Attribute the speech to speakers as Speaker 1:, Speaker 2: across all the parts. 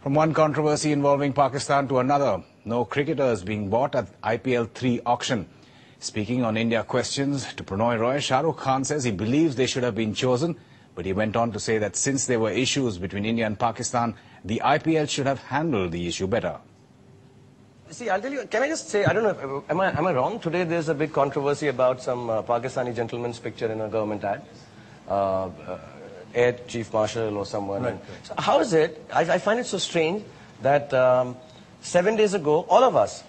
Speaker 1: From one controversy involving Pakistan to another, no cricketers being bought at IPL 3 auction. Speaking on India questions to Prannoy Roy, Shah Rukh Khan says he believes they should have been chosen, but he went on to say that since there were issues between India and Pakistan, the IPL should have handled the issue better.
Speaker 2: See, I'll tell you, can I just say, I don't know, am I wrong? Today there's a big controversy about some Pakistani gentleman's picture in a government ad. Air Chief Marshal or someone.
Speaker 3: Right.
Speaker 2: So how is it, I find it so strange that 7 days ago, all of us,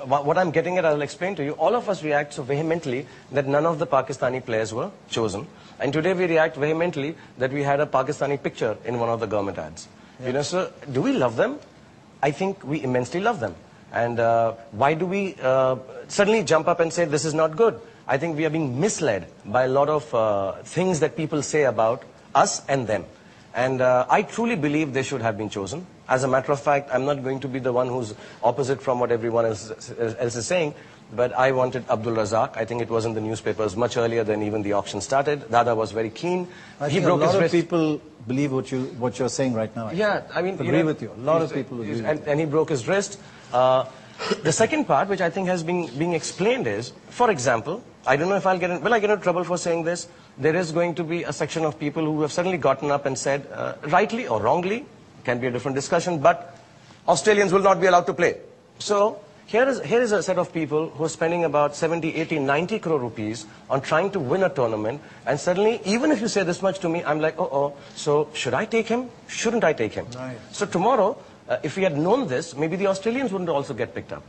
Speaker 2: what I'm getting at, I'll explain to you, all of us react so vehemently that none of the Pakistani players were chosen. And today we react vehemently that we had a Pakistani picture in one of the government ads. Yeah. You know, so do we love them? I think we immensely love them. And why do we suddenly jump up and say this is not good? I think we are being misled by a lot of things that people say about us and them. And I truly believe they should have been chosen. As a matter of fact, I'm not going to be the one who's opposite from what everyone else is saying, but I wanted Abdul Razak. I think it was in the newspapers much earlier than even the auction started. Dada was very keen.
Speaker 3: He broke his wrist. A lot of people believe what you're saying right now.
Speaker 2: Yeah, I mean,
Speaker 3: agree with you. A lot of people agree with you.
Speaker 2: And he broke his wrist. The second part, which I think has been being explained is, for example, I don't know if will I get into trouble for saying this? There is going to be a section of people who have suddenly gotten up and said, rightly or wrongly, can be a different discussion, but Australians will not be allowed to play. So here is a set of people who are spending about 70, 80, 90 crore rupees on trying to win a tournament, and suddenly, even if you say this much to me, I'm like, so should I take him? Shouldn't I take him?
Speaker 3: Right.
Speaker 2: So tomorrow, if we had known this, maybe the Australians wouldn't also get picked up.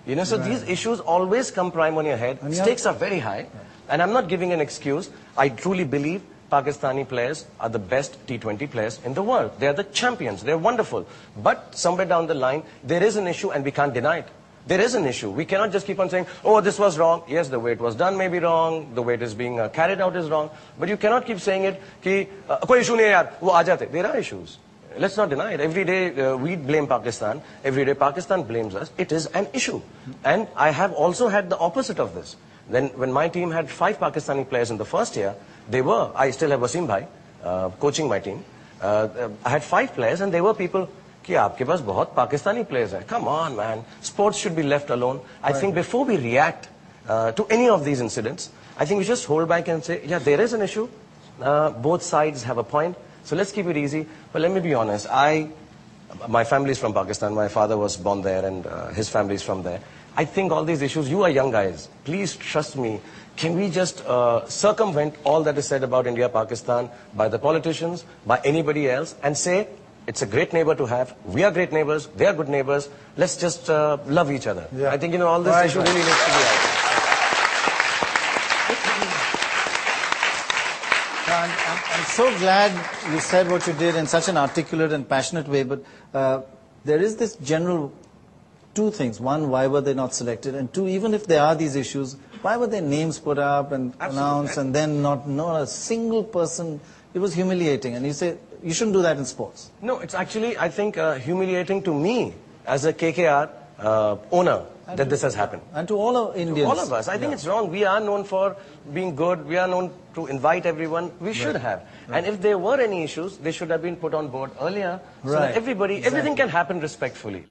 Speaker 2: You know, so these issues always come prime on your head. Stakes are very high. And I'm not giving an excuse. I truly believe Pakistani players are the best T20 players in the world. They are the champions. They're wonderful. But somewhere down the line, there is an issue and we can't deny it. There is an issue. We cannot just keep on saying, oh, this was wrong. Yes, the way it was done may be wrong. The way it is being carried out is wrong. But you cannot keep saying it, ki, koi issue nahi hai yaar, wo aa jate. There are issues. Let's not deny it. Every day we blame Pakistan. Every day Pakistan blames us. It is an issue. And I have also had the opposite of this. Then when my team had 5 Pakistani players in the first year, I still have Wasim Bhai coaching my team. I had 5 players and there were people, ki aapke paas bahut Pakistani players hai. Come on, man. Sports should be left alone. I think before we react to any of these incidents, I think we just hold back and say, yeah, there is an issue. Both sides have a point. So let's keep it easy. But let me be honest. My family is from Pakistan. My father was born there and his family is from there. I think all these issues, you are young guys. Please trust me. Can we just circumvent all that is said about India, Pakistan, by the politicians, by anybody else, and say, it's a great neighbor to have. We are great neighbors. They are good neighbors. Let's just love each other. Yeah. I think, all this issue really needs to be out.
Speaker 3: I'm so glad you said what you did in such an articulate and passionate way, but there is this general 2 things. One, why were they not selected? And 2, even if there are these issues, why were their names put up and announced and then not a single person? It was humiliating. And you say, you shouldn't do that in sports.
Speaker 2: No, it's actually, I think, humiliating to me as a KKR owner that this has happened.
Speaker 3: And to all of Indians.
Speaker 2: To all of us. I think it's wrong. We are known for being good. We are known to invite everyone. We should have. And if there were any issues, they should have been put on board earlier so that everything can happen respectfully.